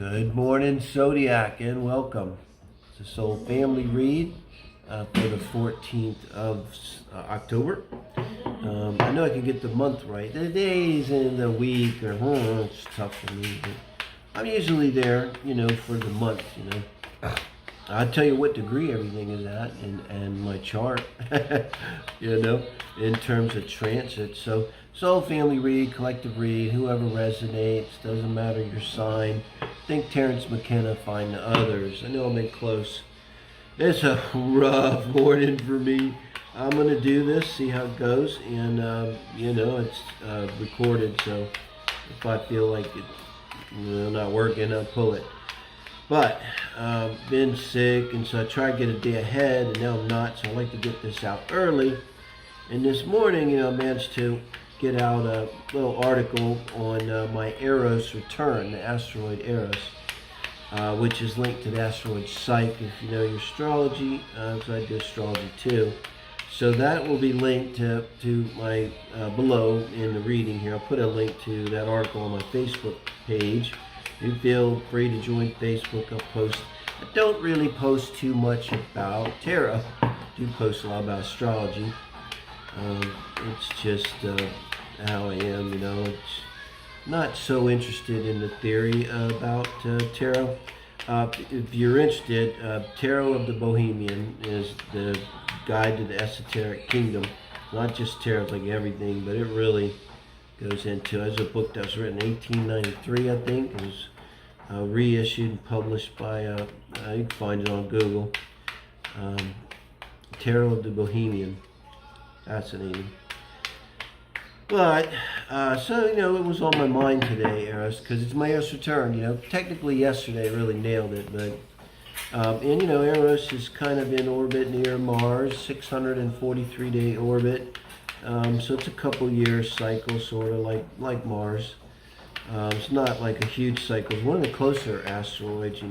Good morning, Zodiac, and welcome. It's a soul family read for the 14th of October. I know I can get the month right. The days and the week are it's tough for me. But I'm usually there, for the month, I'll tell you what degree everything is at and my chart, in terms of transit. So soul family read, collective read, whoever resonates, doesn't matter your sign. Think Terrence McKenna, find the others. I know I'm in close. It's a rough morning for me. I'm going to do this, see how it goes, and, it's recorded, so if I feel like it's not working, I'll pull it. But been sick, and so I try to get a day ahead, and now I'm not, so I like to get this out early. And this morning, I managed to get out a little article on my Eros return, the asteroid Eros, which is linked to the asteroid Psyche, if you know your astrology, because I do astrology too. So that will be linked to my below in the reading here. I'll put a link to that article on my Facebook page. You feel free to join Facebook. I'll post. I don't really post too much about tarot. I do post a lot about astrology. It's just how I am, It's not so interested in the theory about tarot. If you're interested, Tarot of the Bohemian is the guide to the esoteric kingdom. Not just tarot, like everything, but it really goes into. It's a book that was written in 1893, I think. It was reissued and published by, you can find it on Google. Tarot of the Bohemian. Fascinating. But, so, it was on my mind today, Eros, because it's my Eros return, Technically yesterday I really nailed it, but, Eros is kind of in orbit near Mars, 643-day orbit. So it's a couple years cycle, sort of like Mars. It's not like a huge cycle. It's one of the closer asteroids,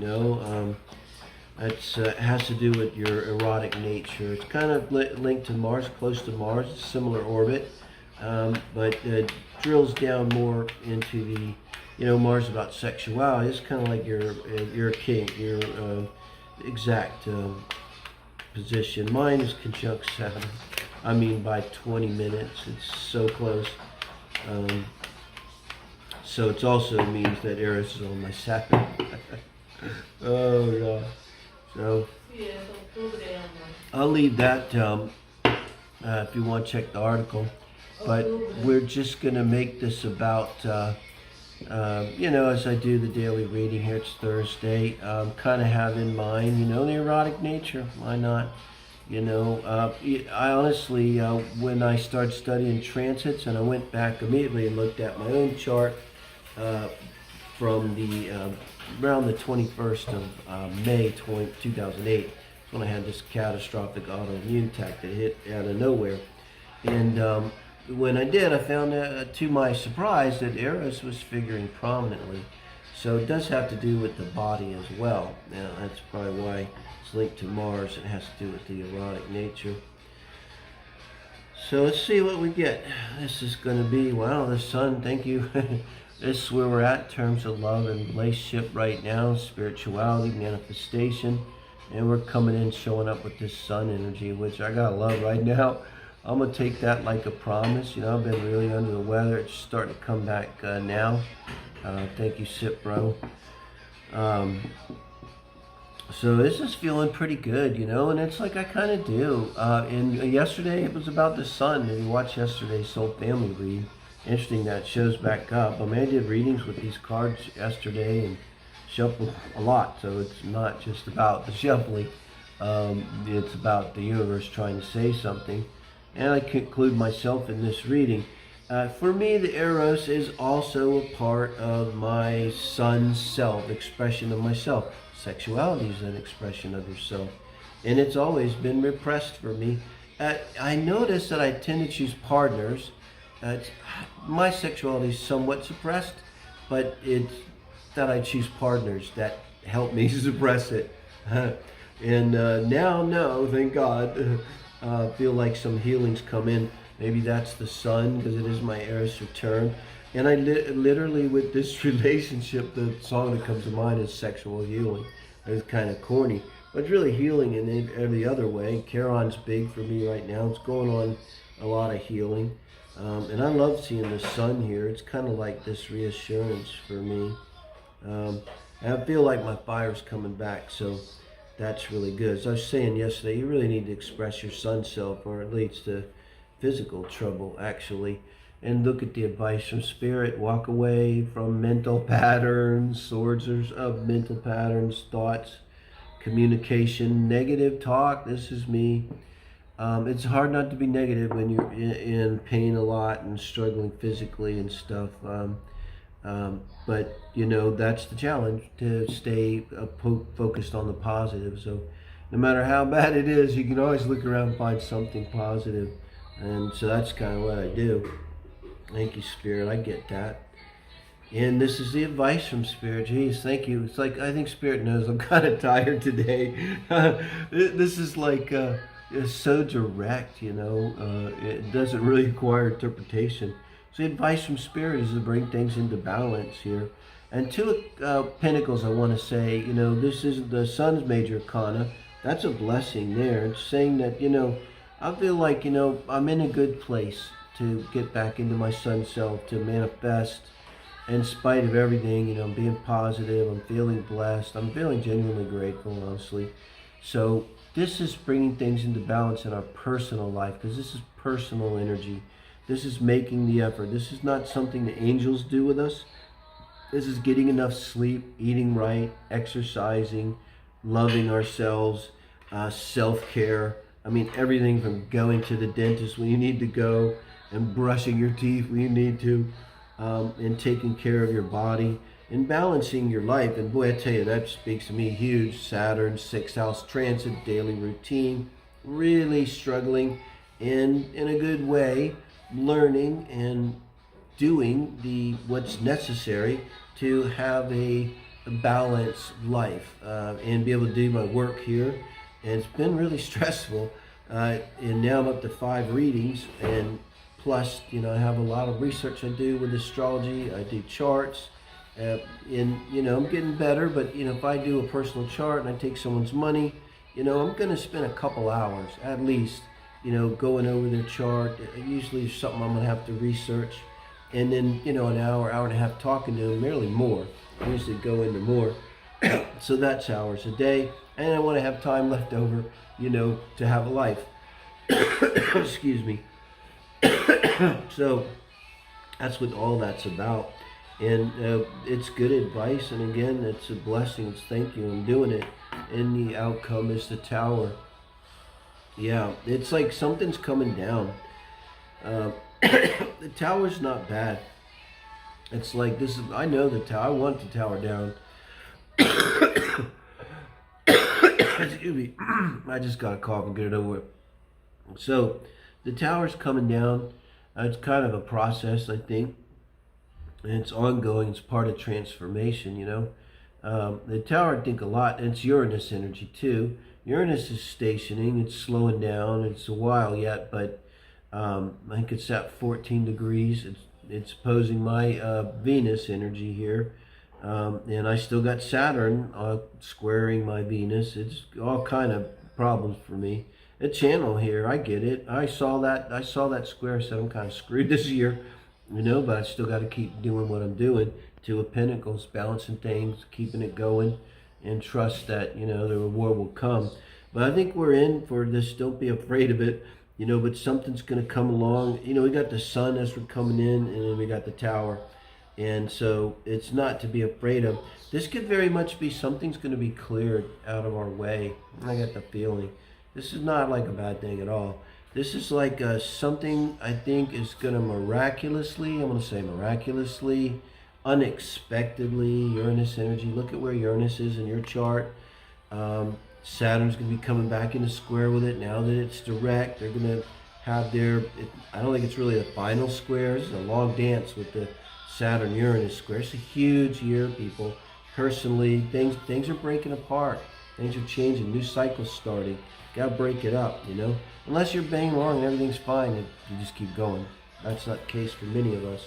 it has to do with your erotic nature. It's kind of linked to Mars, close to Mars, similar orbit, but drills down more into the, Mars about sexuality. It's kind of like your kink, your exact position. Mine is conjunct Saturn. I mean, by 20 minutes. It's so close. So it also means that Eros is on my Saturn. Oh God. So I'll leave that if you want to check the article. But we're just going to make this about, as I do the daily reading here, it's Thursday, kind of have in mind, the erotic nature. Why not? I honestly, when I started studying transits, and I went back immediately and looked at my own chart from the around the 21st of May 2008, when I had this catastrophic autoimmune attack that hit out of nowhere. And when I did, I found to my surprise that Eros was figuring prominently. So it does have to do with the body as well. Now, that's probably why it's linked to Mars. It has to do with the erotic nature. So let's see what we get. This is going to be, wow, the sun, thank you. This is where we're at in terms of love and relationship right now, spirituality, manifestation. And we're coming in, showing up with this sun energy, which I gotta love right now. I'm going to take that like a promise. I've been really under the weather. It's starting to come back now. Thank you, Sip Bro. So this is feeling pretty good, and it's like I kind of do. And yesterday it was about the sun. If you watched yesterday's Soul Family read, interesting that it shows back up. I did readings with these cards yesterday and shuffled a lot, so it's not just about the shuffling. It's about the universe trying to say something. And I conclude myself in this reading. For me, the Eros is also a part of my sun's self, expression of myself. Sexuality is an expression of yourself. And it's always been repressed for me. I notice that I tend to choose partners. My sexuality is somewhat suppressed, but it's that I choose partners that help me suppress it. And now, no, thank God, feel like some healings come in. Maybe that's the sun, because it is my Eros return. And I literally, with this relationship, the song that comes to mind is Sexual Healing. It's kind of corny, but it's really healing in every other way. Charon's big for me right now. It's going on a lot of healing. And I love seeing the sun here. It's kind of like this reassurance for me. And I feel like my fire's coming back, so that's really good. As I was saying yesterday, you really need to express your sun self, or it leads to physical trouble, actually. And look at the advice from Spirit. Walk away from mental patterns, sources of mental patterns, thoughts, communication, negative talk. This is me. It's hard not to be negative when you're in pain a lot and struggling physically and stuff. But, you know, that's the challenge, to stay focused on the positive. So no matter how bad it is, you can always look around and find something positive. And so that's kind of what I do. Thank you, Spirit. I get that. And this is the advice from Spirit. Geez, thank you. It's like, I think Spirit knows I'm kind of tired today. This is like, it's so direct, you know. It doesn't really require interpretation. So the advice from Spirit is to bring things into balance here. And Two of Pentacles, I want to say, you know, this is the Sun's major arcana. That's a blessing there. It's saying that, you know, I feel like, you know, I'm in a good place to get back into my sun self, to manifest in spite of everything. You know, I'm being positive, I'm feeling blessed, I'm feeling genuinely grateful, honestly. So this is bringing things into balance in our personal life, because this is personal energy. This is making the effort. This is not something the angels do with us. This is getting enough sleep, eating right, exercising, loving ourselves, self-care. I mean, everything from going to the dentist when you need to go, and brushing your teeth when you need to, and taking care of your body, and balancing your life. And boy, I tell you, that speaks to me huge. Saturn, 6th house transit, daily routine, really struggling in a good way, learning and doing what's necessary to have a balanced life, and be able to do my work here. And it's been really stressful. And now I'm up to 5 readings, and plus, you know, I have a lot of research I do with astrology. I do charts, and, you know, I'm getting better, but, you know, if I do a personal chart and I take someone's money, you know, I'm going to spend a couple hours at least, you know, going over their chart. Usually it's something I'm going to have to research. And then, you know, an hour, hour and a half talking to them, merely more. I usually go into more. So that's hours a day. And I want to have time left over, you know, to have a life. Excuse me. So that's what all that's about. And it's good advice. And again, it's a blessing. It's thank you. I'm doing it. And the outcome is the Tower. Yeah, it's like something's coming down. The Tower's not bad. It's like, this is, I know the Tower. I want the Tower down. Excuse me. I just got a cough and get it over with. So the Tower's coming down. It's kind of a process, I think. And it's ongoing. It's part of transformation, you know. The Tower, I think a lot. And it's Uranus energy too. Uranus is stationing. It's slowing down. It's a while yet, but I think it's at 14 degrees. It's opposing my Venus energy here. And I still got Saturn squaring my Venus. It's all kind of problems for me. A channel here, I get it. I saw that square. I said, I'm kind of screwed this year, you know, but I still got to keep doing what I'm doing. 2 of Pentacles, balancing things, keeping it going, and trust that, you know, the reward will come. But I think we're in for this. Don't be afraid of it, you know, but something's going to come along. You know, we got the Sun as we're coming in, and then we got the Tower. And so it's not to be afraid of. This could very much be something's going to be cleared out of our way. I got the feeling. This is not like a bad thing at all. This is like something I think is going to miraculously, I'm going to say miraculously, unexpectedly, Uranus energy. Look at where Uranus is in your chart. Saturn's going to be coming back into square with it now that it's direct. They're going to have I don't think it's really a final square. This is a long dance with the Saturn-Uranus square. It's a huge year, people. Personally, things are breaking apart. Things are changing. New cycles starting. Got to break it up, you know. Unless you're bang wrong and everything's fine, and you just keep going. That's not the case for many of us.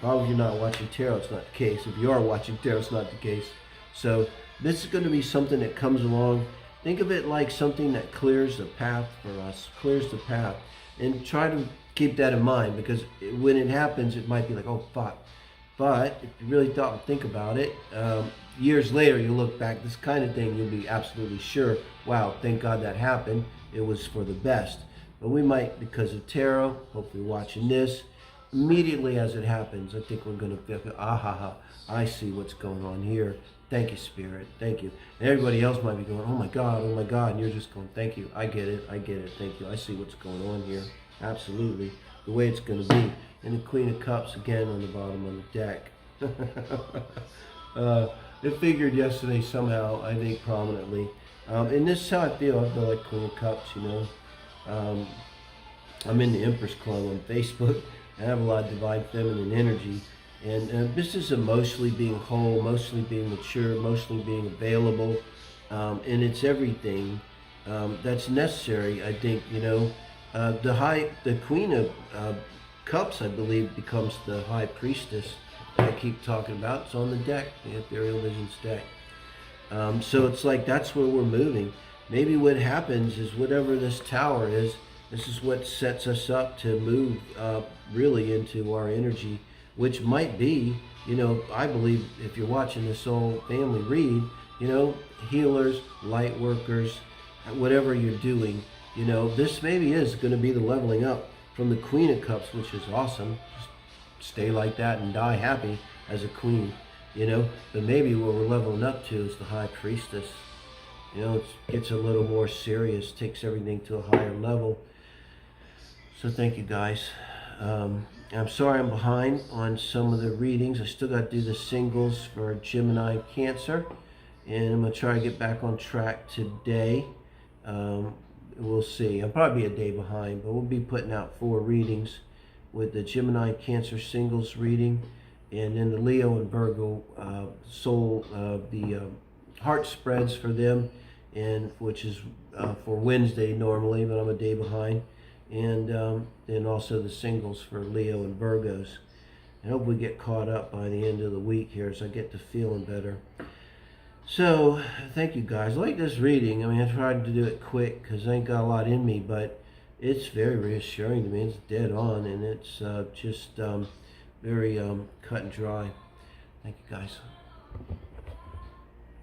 Probably if you're not watching tarot, it's not the case. If you are watching tarot, it's not the case. So this is going to be something that comes along. Think of it like something that clears the path for us, clears the path. And try to keep that in mind, because when it happens, it might be like, oh, fuck. But if you really thought and think about it, years later, you look back, this kind of thing, you'll be absolutely sure, wow, thank God that happened. It was for the best. But we might, because of tarot, hopefully watching this, immediately as it happens, I think we're going to feel, ah, ha, ha, I see what's going on here. Thank you, Spirit. Thank you. And everybody else might be going, oh my God, and you're just going, thank you. I get it. Thank you. I see what's going on here. Absolutely. The way it's going to be. And the Queen of Cups again on the bottom of the deck. It figured yesterday somehow, I think prominently. And this is how I feel. I feel like Queen of Cups, you know. I'm in the Empress Club on Facebook. I have a lot of divine feminine energy. And this is emotionally being whole, emotionally being mature, emotionally being available. And it's everything that's necessary, I think, you know. The Queen of Cups, I believe, becomes the High Priestess I keep talking about. It's on the deck, the Ethereal Visions deck. So it's like that's where we're moving. Maybe what happens is whatever this tower is, this is what sets us up to move really into our energy, which might be, you know, I believe if you're watching this soul family read, you know, healers, light workers, whatever you're doing, you know, this maybe is going to be the leveling up from the Queen of Cups, which is awesome. Just stay like that and die happy as a queen, you know. But maybe what we're leveling up to is the High Priestess. You know, it gets a little more serious, takes everything to a higher level. So thank you, guys. I'm sorry I'm behind on some of the readings. I still got to do the singles for Gemini and Cancer. And I'm going to try to get back on track today. We'll see. I'll probably be a day behind, but we'll be putting out 4 readings with the Gemini and Cancer singles reading. And then the Leo and Virgo soul, the heart spreads for them, and which is for Wednesday normally, but I'm a day behind. And then also the singles for Leo and Virgos. I hope we get caught up by the end of the week here as I get to feeling better. So, thank you guys. I like this reading. I mean, I tried to do it quick because I ain't got a lot in me, but it's very reassuring to me. It's dead on, and it's just very cut and dry. Thank you guys.